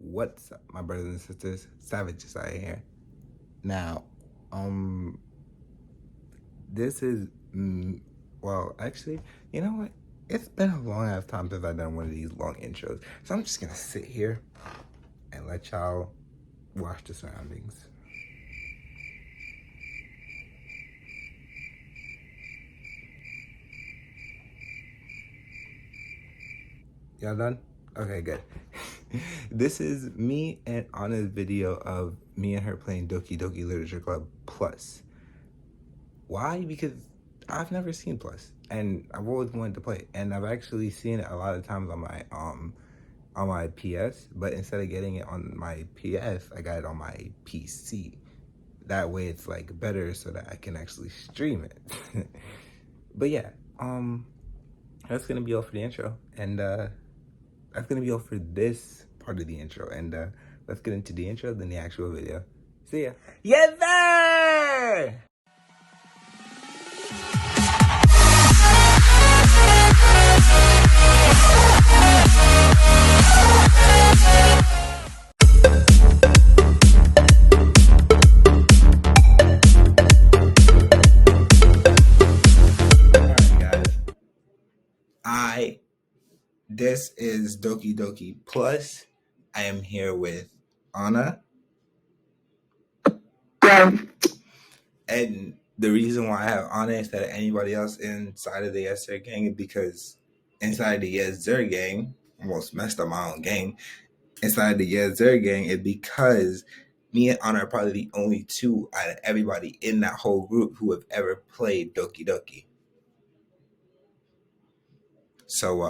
What's up, my brothers and sisters? Savages out here. Now, this is well, actually, you know what? It's been a long ass time since I've done one of these long intros, so I'm just gonna sit here and let y'all watch the surroundings. Y'all done? Okay, good. This is me and Anna's video of me and her playing Doki Doki Literature Club Plus. Why? Because I've never seen Plus, and I've always wanted to play it, and I've actually seen it a lot of times on my PS, but instead of getting it on my PS, I got it on my PC. That way it's like better so that I can actually stream it. But yeah, that's gonna be all for the intro, and that's gonna be all for this part of the intro, and let's get into the intro, then the actual video. See ya. Yes, sir! This is Doki Doki Plus. I am here with Anna. Yeah. And the reason why I have Anna instead of anybody else inside of the YEZZZIRRRRR gang is because inside the YEZZZIRRRRR gang, almost messed up my own gang, inside the YEZZZIRRRRR gang is because me and Anna are probably the only two out of everybody in that whole group who have ever played Doki Doki. So,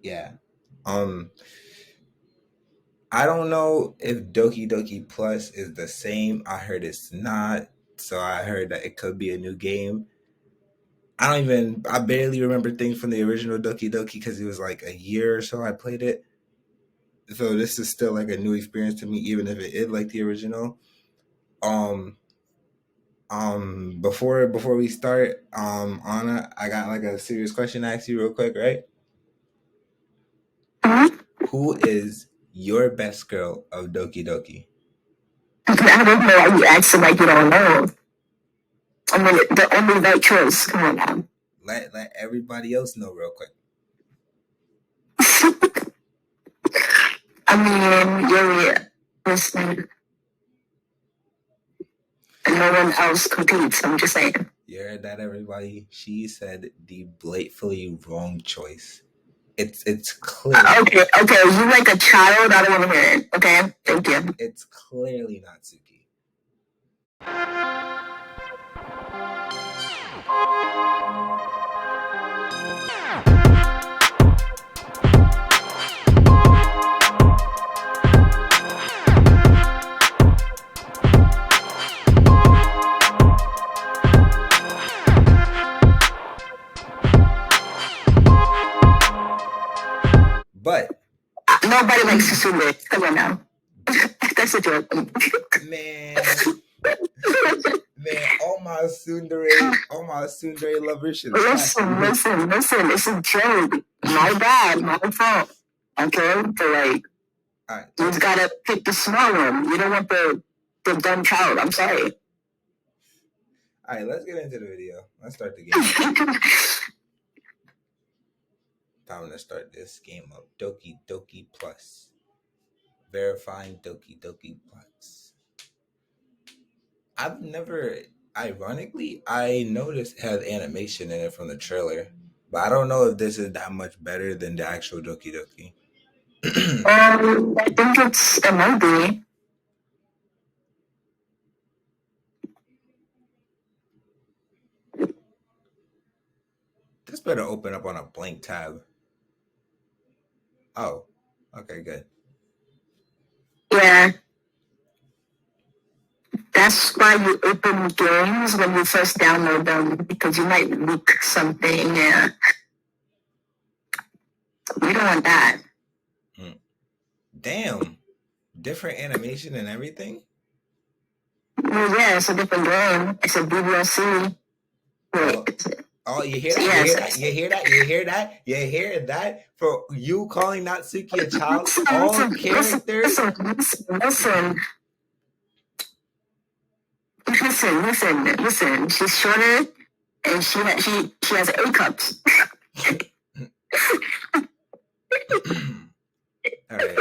yeah. I don't know if Doki Doki Plus is the same. I heard it's not. So I heard that it could be a new game. I barely remember things from the original Doki Doki because it was like a year or so I played it. So this is still like a new experience to me, even if it is like the original. Before we start, Anna, I got like a serious question to ask you real quick, right? Who is your best girl of Doki Doki? I don't know why you acting like you don't know. I mean, the only right choice. Come on now. Let everybody else know real quick. I mean, you're listening. And no one else competes. I'm just saying. You heard that, everybody? She said the blatantly wrong choice. It's clear. Okay. You like a child? I don't want to hear it. Okay, thank you. It's clearly not Suki. But nobody likes to sue it. Come on now. That's a joke. Man, all my tsundere lovers should listen. It's a joke. My bad, my fault. Okay, but like, right. You just gotta pick the small one. You don't want the dumb child. I'm sorry. All right, let's get into the video. Let's start the game. Time to start this game of Doki Doki Plus. Verifying Doki Doki Plus. Ironically, I noticed it has animation in it from the trailer, but I don't know if this is that much better than the actual Doki Doki. I think it's a movie. This better open up on a blank tab. Oh, okay, good. Yeah. That's why you open games when you first download them, because you might leak something. Yeah. We don't want that. Damn. Different animation and everything? Well, yeah, it's a different game. It's a BBLC. Oh, you hear that? Yes. You hear that? You hear that? You hear that? You hear that? For you calling Natsuki a child, Listen, all listen, characters. Listen. She's shorter, and she has A cups. All right.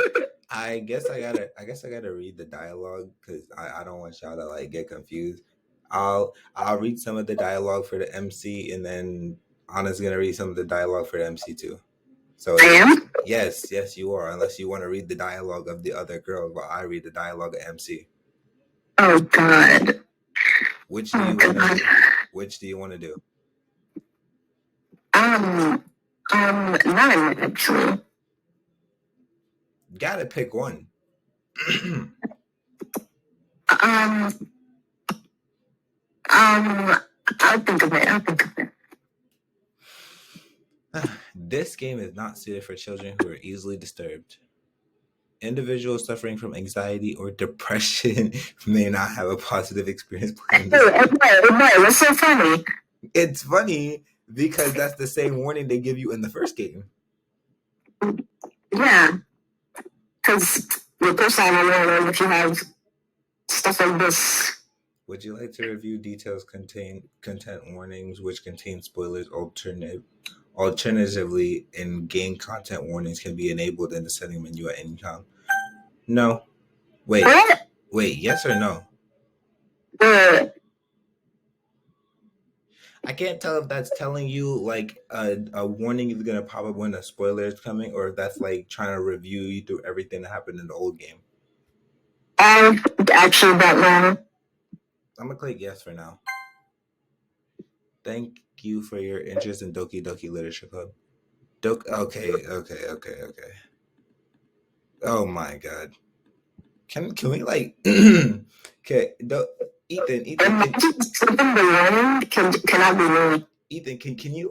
I guess I gotta read the dialogue because I don't want y'all to like get confused. I'll read some of the dialogue for the MC, and then Anna's gonna read some of the dialogue for the MC too. So I am? yes, you are. Unless you want to read the dialogue of the other girls, while I read the dialogue of MC. Oh God. Which do you want to do? Which do you want to do? None actually. Gotta pick one. I'll think of it. This game is not suited for children who are easily disturbed. Individuals suffering from anxiety or depression may not have a positive experience playing this game. What's so funny? It's funny because that's the same warning they give you in the first game. Yeah. Because the first time I know if you have stuff like this. Would you like to review details content warnings which contain spoilers? Alternatively, in-game content warnings can be enabled in the setting menu at any time. No. Wait. What? Wait, yes or no? I can't tell if that's telling you like a warning is gonna pop up when a spoiler is coming, or if that's like trying to review you through everything that happened in the old game. I actually don't know. I'm gonna click yes for now. Thank you for your interest in Doki Doki Literature Club. Okay. Oh my god. Can we like okay, Ethan, cannot be me. Ethan, can you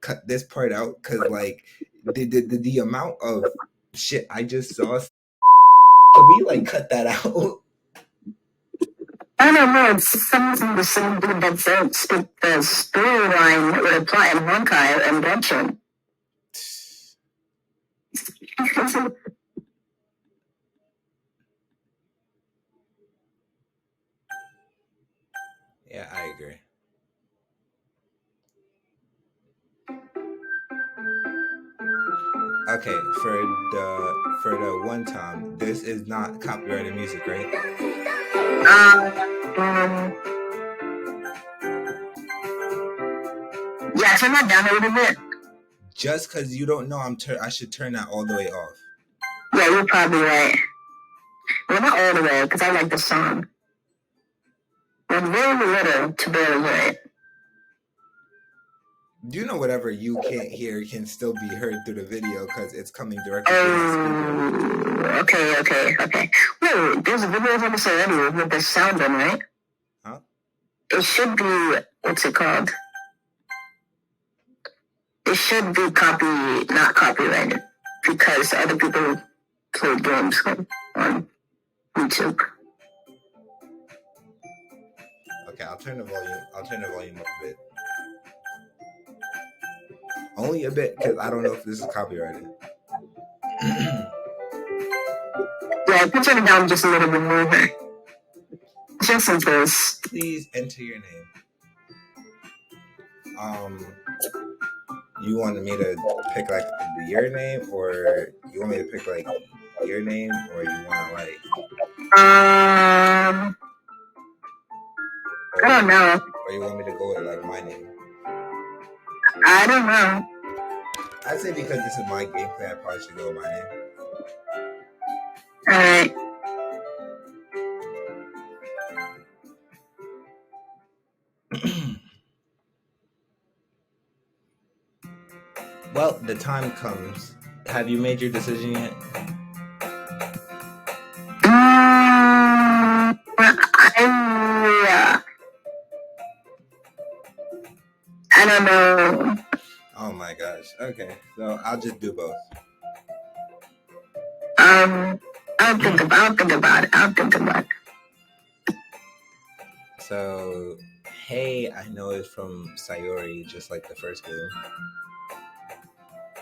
cut this part out? Cause like the amount of shit I just saw, can we like cut that out? I don't know. It's something the same thing that split the storyline with a plot in Honkai and Genshin. Yeah, I agree. Okay, for the one time, this is not copyrighted music, right? Yeah, turn that down a little bit. Just because you don't know, I should turn that all the way off. Yeah, you're probably right. Well, not all the way, because I like the song. But very little to barely hear it. You know, whatever you can't hear can still be heard through the video because it's coming directly through my speaker. Okay. Wait, there's a video of this already with the sound in, right? Huh? It should be, what's it called? It should be not copyrighted because other people play games on YouTube. Okay, I'll turn the volume up a bit. Only a bit, because I don't know if this is copyrighted. Yeah, I can turn it down just a little bit more. Just in case. Please enter your name. You wanted me to pick like your name, or you want me to pick like your name, or you want to like? I don't know. Or you want me to go with like my name? I don't know. I'd say because this is my gameplay, I probably should go with my name. Alright. Well, the time comes. Have you made your decision yet? I don't know. Oh my gosh. Okay, so I'll just do both. I'll think about it. So, Hey, I know it's from Sayori, just like the first game.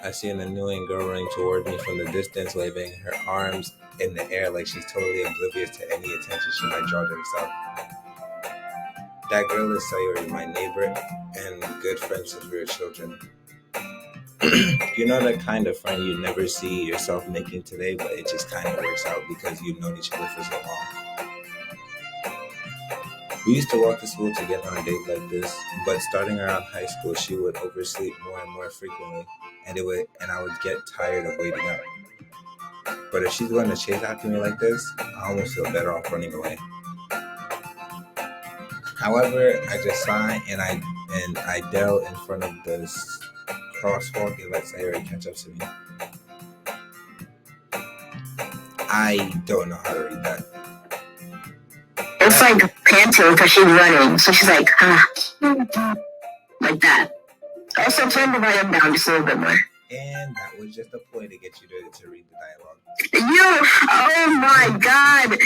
I see an annoying girl running toward me from the distance, waving her arms in the air like she's totally oblivious to any attention she might draw to herself. That girl is Sayori, my neighbor and good friend since we were children. You know the kind of friend you never see yourself making today, but it just kind of works out because you've known each other for so long. We used to walk to school together on a date like this, but starting around high school, she would oversleep more and more frequently, and I would get tired of waiting up. But if she's going to chase after me like this, I almost feel better off running away. However, I just sigh and I yell in front of this crosswalk and let Sayori catch up to me. I don't know how to read that. It's like panting because she's running, so she's like, like that. Also, turn the volume down just a little bit more. And that was just a ploy to get you to read the dialogue. Oh my god!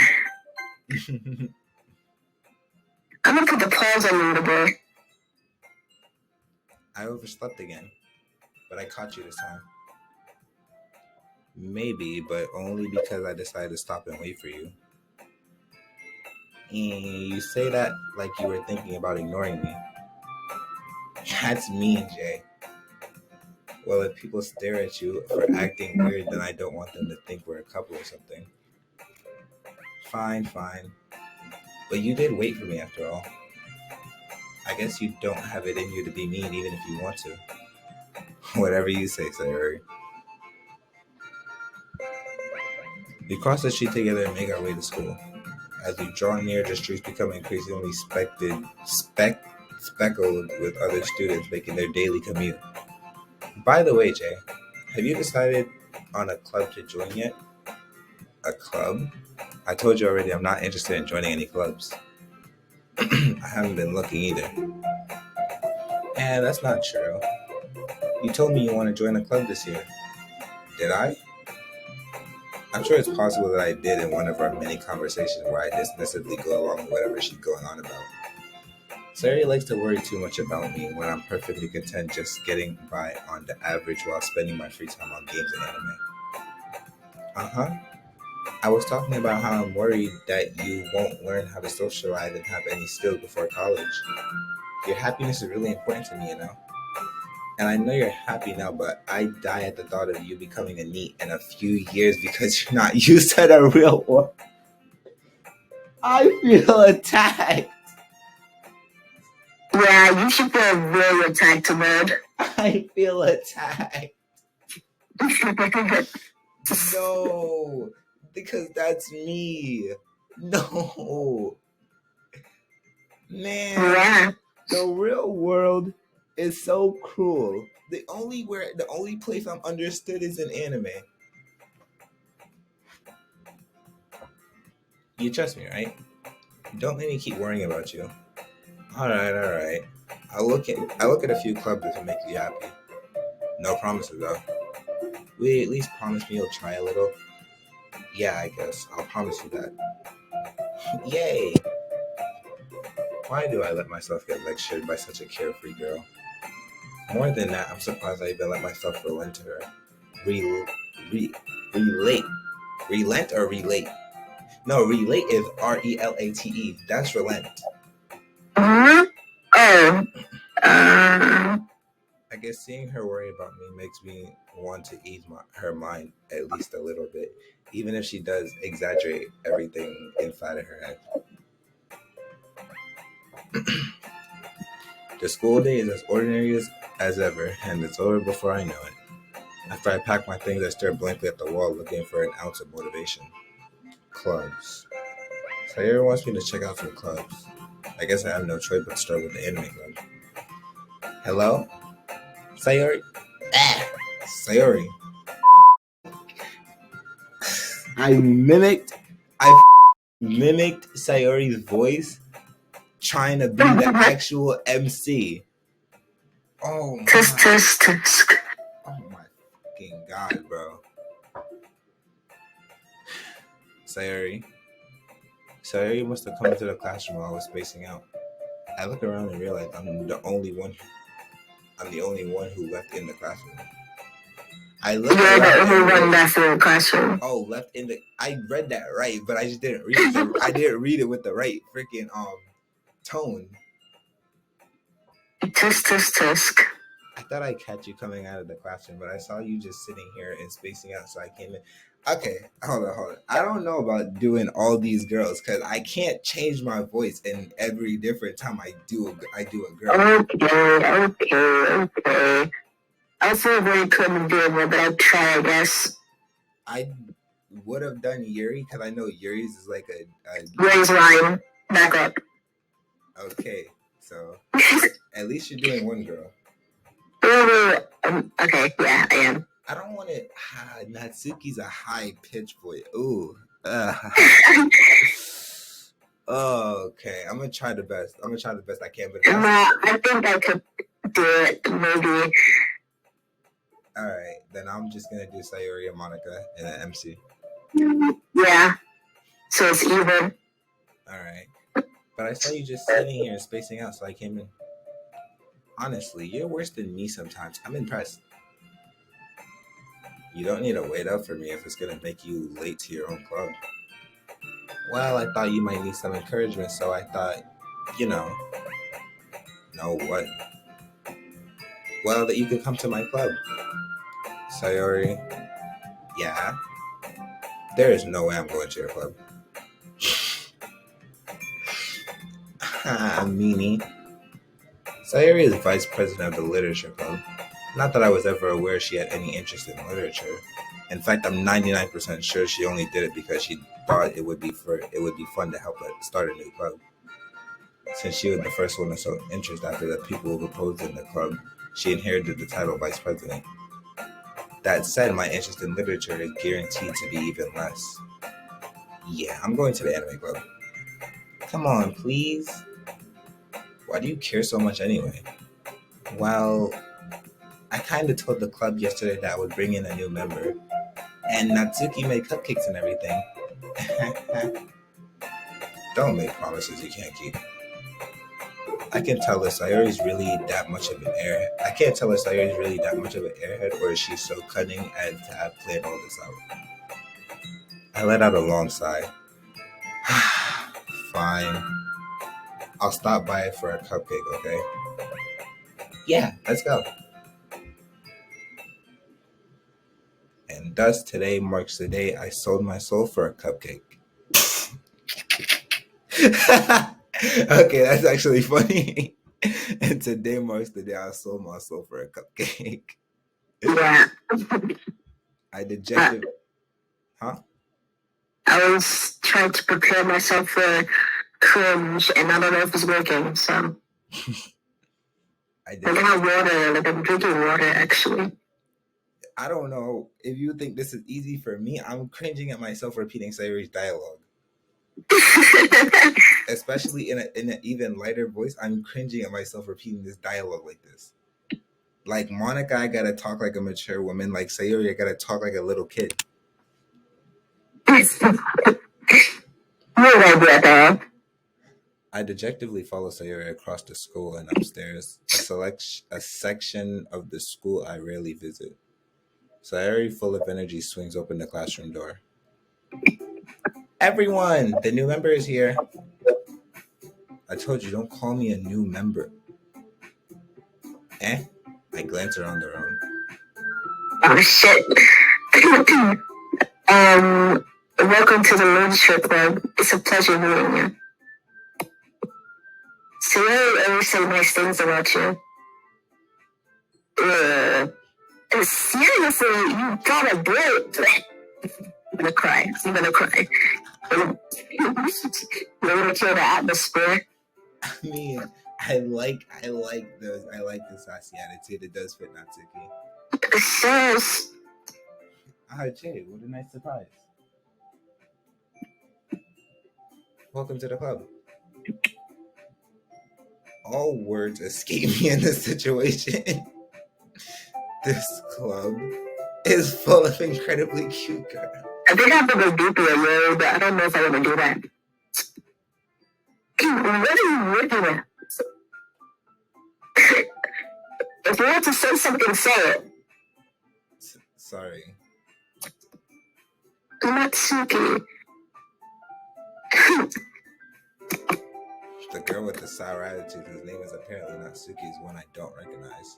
I'm gonna put the pause on a little bit. I overslept again, but I caught you this time. Maybe, but only because I decided to stop and wait for you. And you say that like you were thinking about ignoring me. That's mean, Jay. Well, if people stare at you for acting weird, then I don't want them to think we're a couple or something. Fine. But you did wait for me after all. I guess you don't have it in you to be mean even if you want to. Whatever you say, Sayori. We cross the street together and make our way to school. As we draw near, the streets become increasingly speckled with other students making their daily commute. By the way, Jay, have you decided on a club to join yet? A club? I told you already I'm not interested in joining any clubs. I haven't been looking either. And that's not true. You told me you want to join a club this year. Did I? I'm sure it's possible that I did in one of our many conversations where I dismissively go along with whatever she's going on about. Sari likes to worry too much about me when I'm perfectly content just getting by on the average while spending my free time on games and anime. Uh-huh. I was talking about how I'm worried that you won't learn how to socialize and have any skills before college. Your happiness is really important to me, you know? And I know you're happy now, but I die at the thought of you becoming a NEET in a few years because you're not used to the real world. I feel attacked. Yeah, you should feel really attacked, Ahmed. I feel attacked. No, because that's me. No. Man, Yeah. the real world is so cruel. The only place I'm understood is in anime. You trust me, right? Don't make me keep worrying about you. All right. I'll look at a few clubs that will make you happy. No promises though. Will you at least promise me you'll try a little? Yeah, I guess I'll promise you that. Yay! Why do I let myself get lectured by such a carefree girl? More than that, I'm surprised I even let myself relent to her. Relate. Relent or relate? No, relate is RELATE. That's relent. Oh. I guess seeing her worry about me makes me want to ease her mind at least a little bit, even if she does exaggerate everything inside of her head. The school day is as ordinary as ever, and it's over before I know it. After I pack my things, I stare blankly at the wall looking for an ounce of motivation. Clubs. Sayori wants me to check out some clubs. I guess I have no choice but to start with the anime club. Hello? Sayori? Sayori. I mimicked Sayori's voice trying to be the actual MC. Oh my. Tisk. Oh my fucking god, bro. Sayori must have come into the classroom while I was spacing out. I look around and realize I'm the only one who left in the classroom. I look You're around the only and one left in the classroom. oh, left in the. I read that right, but I just didn't read it. I didn't read it with the right freaking tone. Tusk. I thought I'd catch you coming out of the classroom, but I saw you just sitting here and spacing out, so I came in. Okay, hold on. I don't know about doing all these girls because I can't change my voice in every different time I do a girl. Okay. I feel very couldn't do it, but I'll try, I guess. I would have done Yuri because I know Yuri's is like a Yuri's line. Back up. Okay, so at least you're doing one girl. Okay, yeah, I am. I don't want it. Natsuki's a high pitched voice. Ooh. Okay, I'm gonna try the best. I can. But I think I could do it, maybe. All right, then I'm just gonna do Sayori and Monica and an MC. Yeah. So it's even. All right, but I saw you just sitting here and spacing out, so I came in. Honestly, you're worse than me sometimes. I'm impressed. You don't need to wait up for me if it's gonna make you late to your own club. Well, I thought you might need some encouragement, so I thought, know what? Well, that you could come to my club. Sayori, yeah? There is no way I'm going to your club. Meanie. Sayori is vice president of the literature club. Not that I was ever aware she had any interest in literature. In fact, I'm 99% sure she only did it because she thought it would be fun to help her start a new club. Since she was the first one to show interest after the people who proposed in the club, she inherited the title of vice president. That said, my interest in literature is guaranteed to be even less. Yeah, I'm going to the anime club. Come on, please. Why do you care so much anyway? Well, I kind of told the club yesterday that I would bring in a new member, and Natsuki made cupcakes and everything. Don't make promises you can't keep. I can tell her Sayori's really that much of an airhead. I can't tell her Sayori's really that much of an airhead, or is she so cunning as to have planned all this out? I let out a long sigh. Fine. I'll stop by for a cupcake, okay? Yeah, let's go. And thus today marks the day I sold my soul for a cupcake. Okay, that's actually funny. And today marks the day I sold my soul for a cupcake. Yeah. I dejected. Huh? I was trying to prepare myself for cringe, and I don't know if it's working, so. I have water, like I'm drinking water, actually. I don't know if you think this is easy for me. I'm cringing at myself repeating Sayori's dialogue. Especially in an even lighter voice, I'm cringing at myself repeating this dialogue like this. Like Monica, I gotta talk like a mature woman. Like Sayori, I gotta talk like a little kid. I dejectedly follow Sayori across the school and upstairs, a section of the school I rarely visit. Sayori, full of energy, swings open the classroom door. Everyone, the new member is here. I told you, don't call me a new member. I glance around the room. Oh shit. Welcome to the Literature Club. It's a pleasure meeting you. Sayori always say nice things about you. Seriously, you gotta do it. I'm gonna cry. You're gonna kill the atmosphere. I mean, I like the sassy attitude. It does fit Natsuki. Sis. Jay, what a nice surprise. Welcome to the club. All words escape me in this situation. This club is full of incredibly cute girls. I think I have to go deeper a but I don't know if I want to do that. What are you looking at? If you want to say something, say it. Sorry. Natsuki. The girl with the sour attitude, whose name is apparently Natsuki, is one I don't recognize.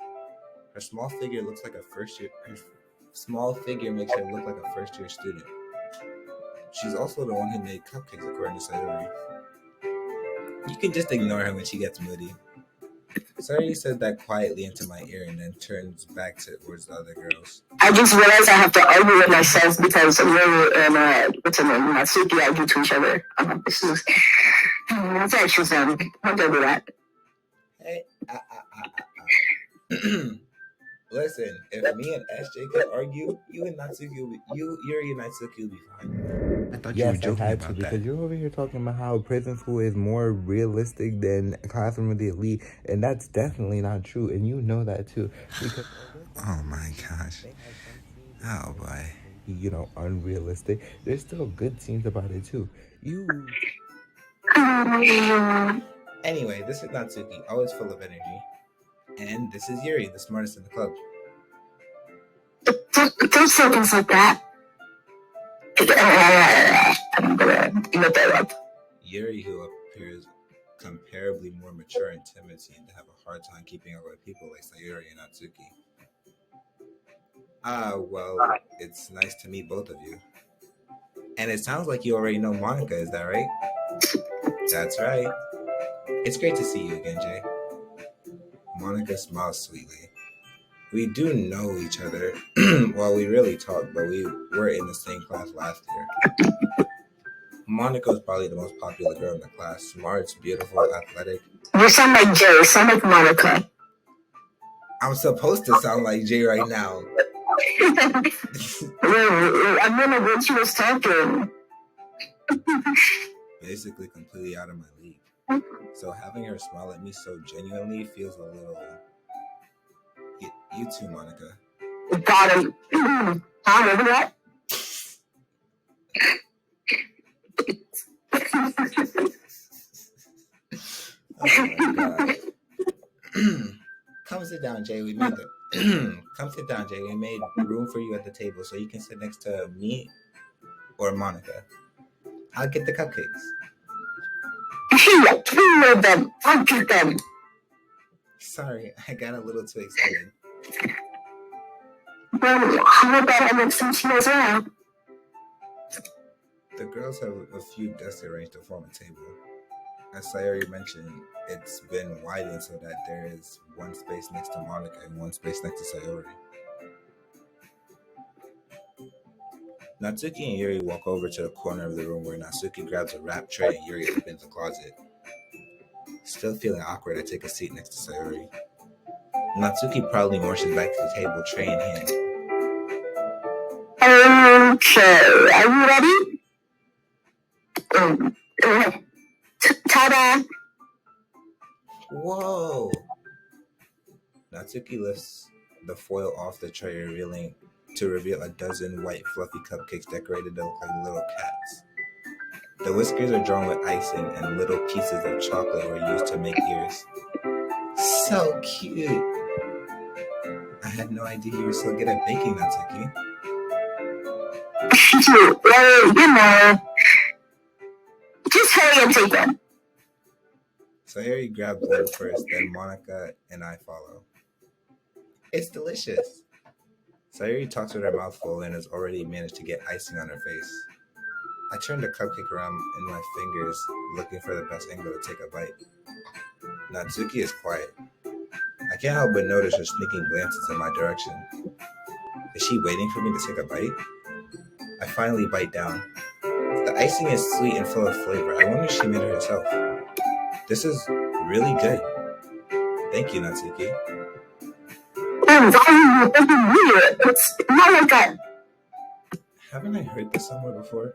Her small figure looks like a first-year. Her small figure makes her look like a first-year student. She's also the one who made cupcakes, according to Sayori. You can just ignore her when she gets moody. Sayori says that quietly into my ear and then turns back towards the other girls. I just realized I have to argue with myself because Yoru and what's her name, Natsuki, argue to each other. This is that's actually Don't do that. Hey, Listen, if me and SJ could argue, you and Natsuki will be, Yuri and Natsuki will be fine. I thought you were joking about that. Because you're over here talking about how prison school is more realistic than Classroom of the Elite, and that's definitely not true, and you know that too. Because oh my gosh. Oh boy. You know, unrealistic. There's still good scenes about it too. Anyway, this is Natsuki, always full of energy. And this is Yuri, the smartest in the club. Don't say things like that. I'm gonna look that up. Yuri, who appears comparably more mature and timid, seemed to have a hard time keeping up with people like Sayori and Natsuki. Well, it's nice to meet both of you. And it sounds like you already know Monica, is that right? That's right. It's great to see you again, Jay. Monica smiles sweetly. We do know each other. Well, we really talk, but we were in the same class last year. Monica was probably the most popular girl in the class. Smart, beautiful, athletic. You sound like Jay. You sound like Monica. I'm supposed to sound like Jay right now. I remember when she was talking. Basically completely out of my league. So having her smile at me so genuinely feels a little... You too, Monica. Got him. Remember that? Oh my god. Come sit down, Jay. Come sit down, Jay. We made room for you at the table so you can sit next to me or Monica. I'll get the cupcakes. I'll get them. Sorry, I got a little too excited. Well, how about I make some tea as well? The girls have a few desks arranged to form a table. As Sayori mentioned, it's been widened so that there is one space next to Monica and one space next to Sayori. Natsuki and Yuri walk over to the corner of the room where Natsuki grabs a wrap tray and Yuri opens the closet. Still feeling awkward, I take a seat next to Sayori. Natsuki proudly marches back to the table, tray in hand. Okay, are you ready? Ta-da! Whoa! Natsuki lifts the foil off the tray, to reveal a dozen white fluffy cupcakes decorated to look like little cats. The whiskers are drawn with icing and little pieces of chocolate were used to make ears. So cute! I had no idea you were so good at baking, Natsuki. Well, you know, just hurry and take one. Sayori grabs one first, then Monica and I follow. It's delicious. Sayori talks with her mouth full and has already managed to get icing on her face. I turn the cupcake around in my fingers, looking for the best angle to take a bite. Natsuki is quiet. I can't help but notice her sneaking glances in my direction. Is she waiting for me to take a bite? I finally bite down. The icing is sweet and full of flavor. I wonder if she made it herself. This is really good. Thank you, Natsuki. It's not like that. Haven't I heard this somewhere before?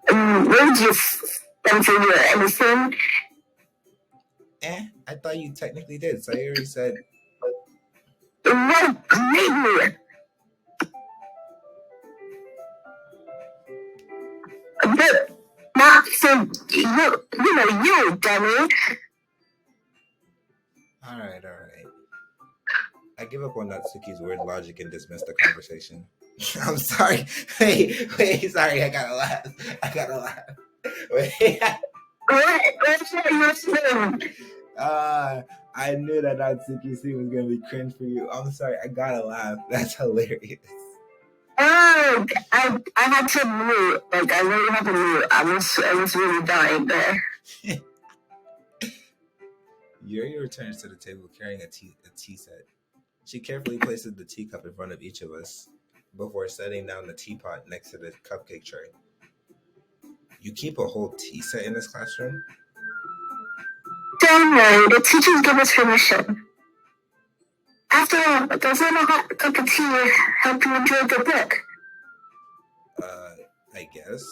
Where did you spend your anything? I thought you technically did. Sayori said... What great. But not so you know, you dummy. All right. I give up on Natsuki's weird logic and dismiss the conversation. I'm sorry. Wait, sorry. I gotta laugh. Wait. What's your thing? I knew that Natsuki scene was gonna be cringe for you. I'm sorry. I gotta laugh. That's hilarious. Oh, I had to mute. Like, I really had to mute. I was really dying there. Yuri returns to the table carrying a tea set. She carefully places the teacup in front of each of us before setting down the teapot next to the cupcake tray. You keep a whole tea set in this classroom? Don't worry, the teachers give us permission. After all, doesn't a hot cup of tea help you enjoy the book? I guess.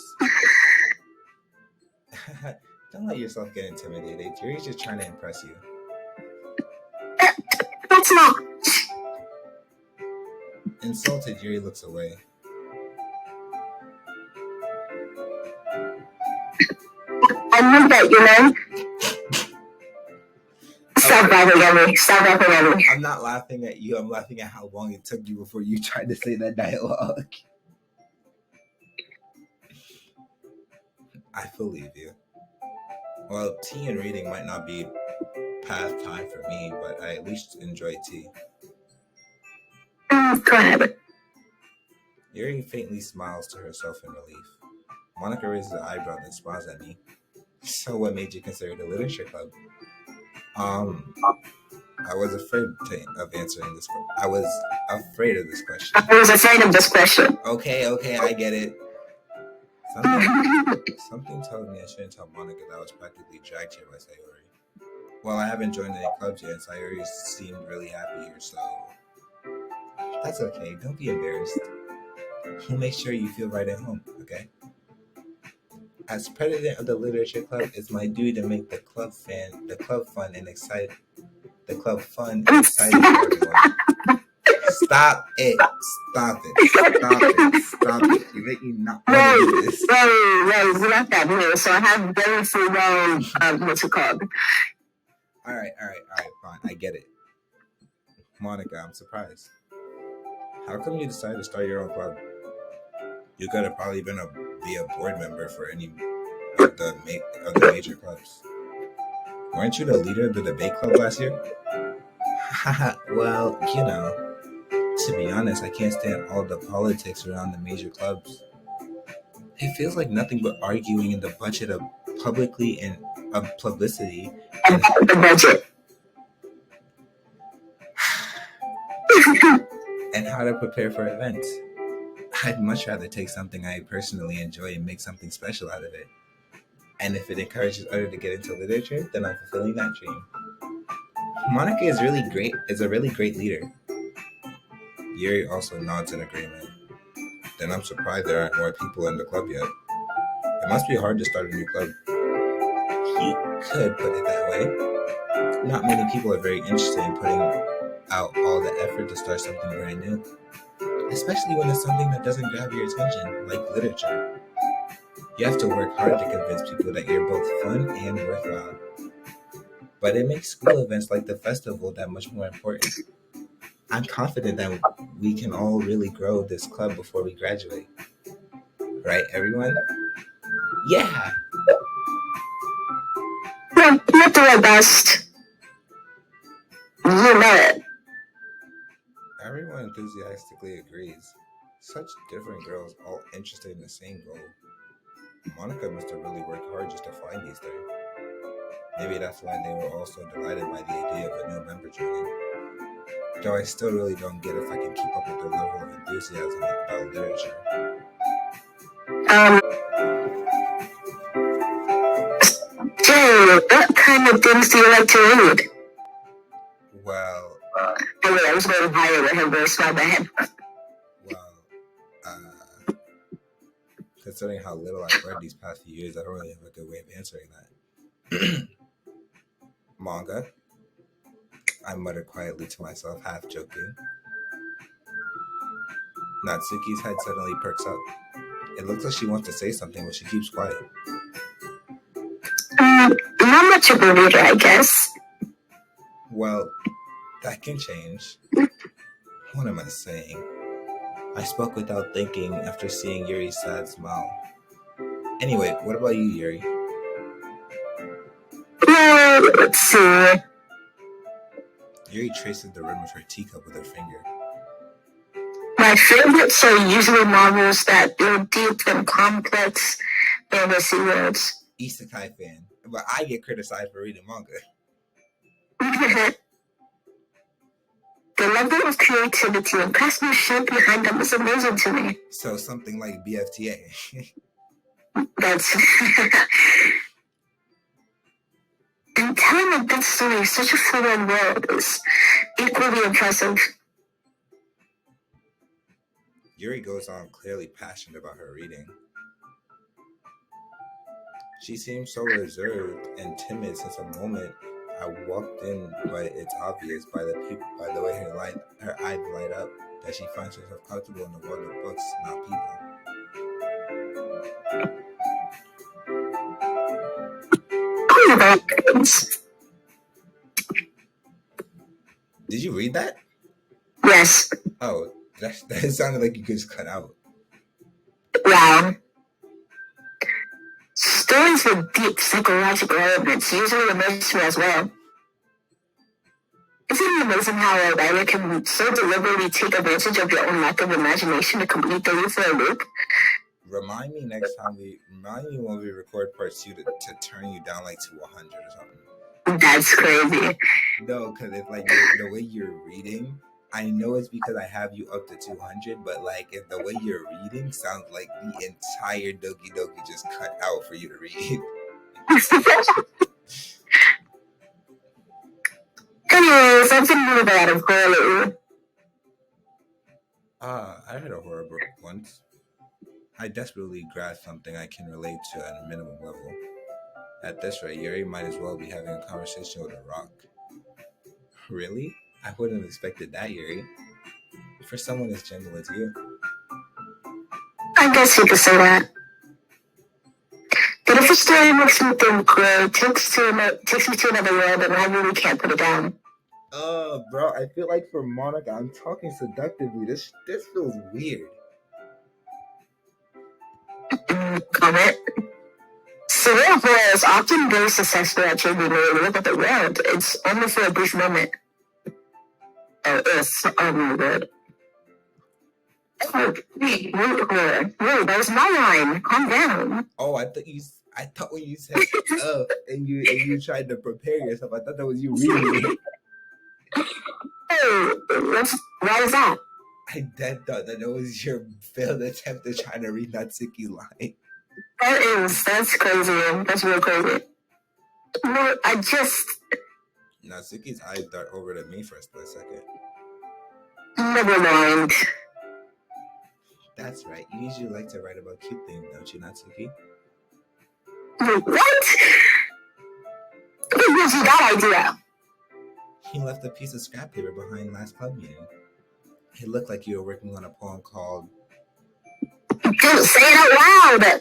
Don't let yourself get intimidated. Yuri's just trying to impress you. That's not. Insulted, Yuri looks away. I meant that, you know? Stop laughing at me. I'm not laughing at you. I'm laughing at how long it took you before you tried to say that dialogue. I believe you. Well, tea and reading might not be past time for me, but I at least enjoy tea. Go ahead. Yuri faintly smiles to herself in relief. Monica raises an eyebrow and smiles at me. So what made you consider the literature club? I was afraid of answering this question. I was afraid of this question. Okay, I get it. Something told me I shouldn't tell Monica that I was practically dragged here by Sayori. Well, I haven't joined any clubs yet, and Sayori seemed really happy here, so that's okay. Don't be embarrassed. We'll make sure you feel right at home, okay? As president of the literature club, it's my duty to make the club fun and exciting for everyone. Stop it. You make me not want to do this. Right. We're not that new, so I have very few what's it called? All right, fine. I get it. Monica, I'm surprised. How come you decided to start your own club? You could have probably be a board member for any of the major clubs. Weren't you the leader of the debate club last year? Well, you know. To be honest, I can't stand all the politics around the major clubs. It feels like nothing but arguing in the budget of publicity and the budget. And how to prepare for events. I'd much rather take something I personally enjoy and make something special out of it. And if it encourages others to get into literature, then I'm fulfilling that dream. Monica is a really great leader. Yuri also nods in agreement. Then I'm surprised there aren't more people in the club yet. It must be hard to start a new club. You could put it that way. Not many people are very interested in putting out all the effort to start something brand new. Especially when it's something that doesn't grab your attention, like literature. You have to work hard to convince people that you're both fun and worthwhile. But it makes school events like the festival that much more important. I'm confident that we can all really grow this club before we graduate. Right, everyone? Yeah! We'll do our best. You know it. Everyone enthusiastically agrees. Such different girls all interested in the same goal. Monica must have really worked hard just to find these three. Maybe that's why they were all so delighted by the idea of a new member joining. Though I still really don't get if I can keep up with their level of enthusiasm about literature. Jay, what kind of things do you like to read? Well, I was going higher with him, but I smelled my head. Well, considering how little I've read these past few years, I don't really have a good way of answering that. Manga? I muttered quietly to myself, half joking. Natsuki's head suddenly perks up. It looks like she wants to say something, but she keeps quiet. Not much of a reader, I guess. Well, that can change. What am I saying? I spoke without thinking after seeing Yuri's sad smile. Anyway, what about you, Yuri? Let's see. Yuri traces the rim of her teacup with her finger. My favorites are usually novels that build deep and complex fantasy worlds. Isekai fan, but I get criticized for reading manga. The level of creativity and craftsmanship behind them is amazing to me. So something like BFTA. That's and telling a good story in such a fluid world is equally impressive. Yuri goes on clearly passionate about her reading. She seems so reserved and timid since the moment I walked in, but it's obvious by the way her eyes light up that she finds herself comfortable in the world of books, not people. Did you read that? Yes. Oh, that sounded like you just cut out. Wow. Stories with deep psychological elements usually amaze me as well. Isn't it amazing how a writer can so deliberately take advantage of your own lack of imagination to complete the loop for a loop? Remind me when we record part 2 to turn you down like to 100 or something. That's crazy. No, because it's like the way you're reading, I know it's because I have you up to 200, but like if the way you're reading sounds like the entire Doki Doki just cut out for you to read. Anyways, something new about a horror. I read a horror book once. I desperately grasped something I can relate to at a minimum level. At this rate, Yuri might as well be having a conversation with a rock. Really? I wouldn't have expected that, Yuri. For someone as gentle as you. I guess you could say that. But if a story makes me think or takes me to another world, then I really can't put it down. Bro, I feel like for Monica, I'm talking seductively. This feels weird. Comment. Surreal horror is often very successful at changing the way we look at the world. It's only for a brief moment. Oh my god. Oh, wait, that was my line. Calm down. Oh, I thought when you said and you tried to prepare yourself, I thought that was you reading it. Hey, why is that? I dead thought that was your failed attempt at trying to read Natsuki's line. That's crazy. That's real crazy. No, Natsuki's eyes dart over to me for a split second. Never mind. That's right. You usually like to write about cute things, don't you, Natsuki? What? Who gives you that idea? He left a piece of scrap paper behind last club meeting. It looked like you were working on a poem called... Don't say it out loud!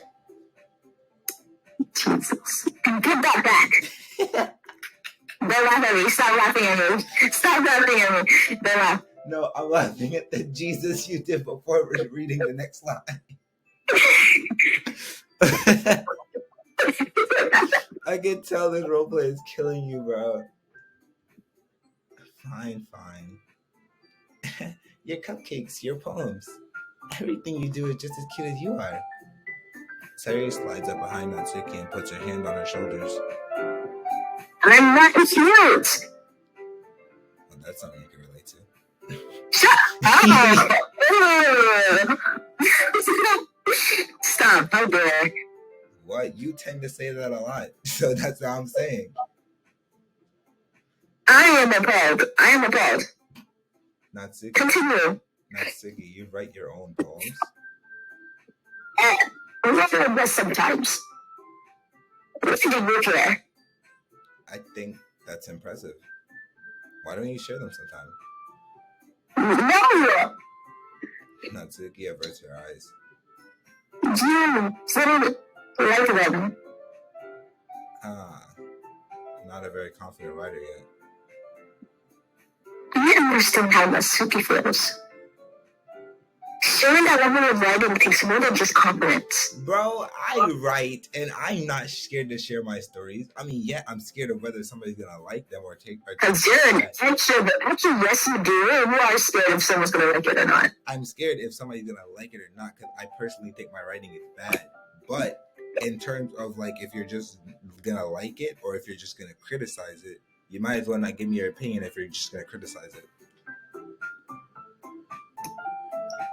Jesus. Give that back. Don't laugh at me. Stop laughing at me. Stop laughing at me. Don't laugh. No, I'm laughing at the Jesus you did before reading the next line. I can tell this roleplay is killing you, bro. Fine. Your cupcakes, your poems. Everything you do is just as cute as you are. Sayuri slides up behind Natsuki and puts her hand on her shoulders. I'm not cute. Well, that's something you can relate to. Shut up! Stop, how dare. What? You tend to say that a lot, so that's what I'm saying. I am appalled. Natsuki. Continue. Natsuki, you write your own poems? Sometimes. What did you do here? I think that's impressive. Why don't you share them sometime? No! Natsuki averts her eyes. You didn't like them. Not a very confident writer yet. understand how Natsuki feels. Showing that level of writing takes more than just confidence. Bro, I write and I'm not scared to share my stories. I mean, yeah, I'm scared of whether somebody's gonna like them or take. Because you're an extra, but actually, yes, you do. You are scared if someone's gonna like it or not. I'm scared if somebody's gonna like it or not because I personally think my writing is bad. But in terms of like, if you're just gonna like it or if you're just gonna criticize it, you might as well not give me your opinion if you're just gonna criticize it.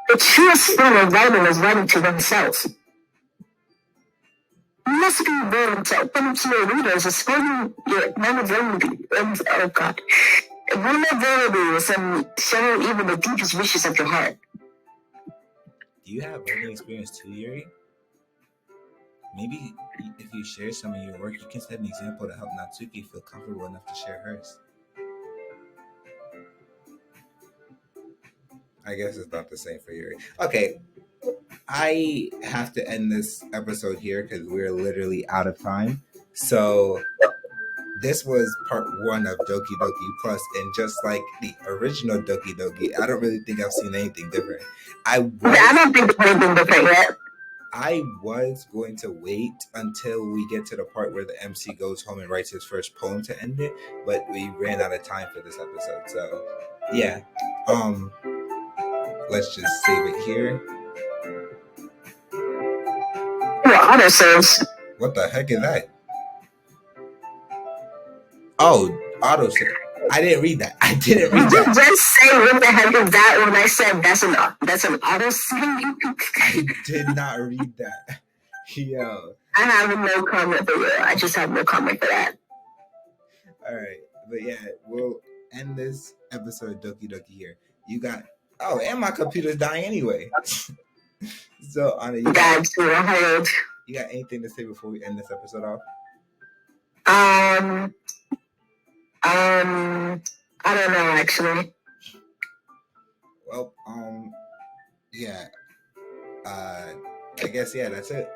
The truest form of writing is writing to themselves. You must be willing to open to your readers, explaining your vulnerability. Oh God. Vulnerabilities and showing even the deepest wishes of your heart. Do you have writing experience too, Yuri? Maybe if you share some of your work, you can set an example to help Natsuki feel comfortable enough to share hers. I guess it's not the same for Yuri. Okay, I have to end this episode here because we're literally out of time. So this was part 1 of Doki Doki Plus, and just like the original Doki Doki, I don't really think I've seen anything different. I don't think there's anything different yet. I was going to wait until we get to the part where the MC goes home and writes his first poem to end it, but we ran out of time for this episode. So yeah, let's just save it here. Auto saves. What the heck is that? Oh, auto save. I didn't read that. I didn't read that. Did you just say what the heck is that when I said that's an auto save? I did not read that. Yo. I have no comment for you. I just have no comment for that. Alright. But yeah, we'll end this episode of Doki Doki here. You got and my computer's dying anyway. So Anna, you got anything to say before we end this episode off? I don't know actually. Well, yeah. I guess that's it.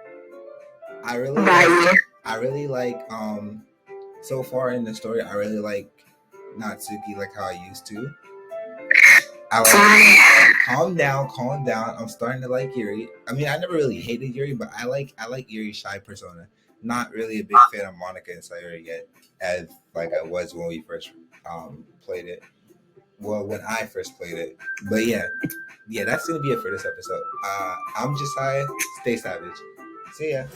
I really like so far in the story I really like Natsuki like how I used to. Calm down. I'm starting to like Yuri. I mean, I never really hated Yuri, but I like Yuri's shy persona. Not really a big fan of Monica and Sayori yet, as like I was when we first played it. Well, when I first played it. But yeah, that's gonna be it for this episode. I'm Josiah. Stay savage. See ya.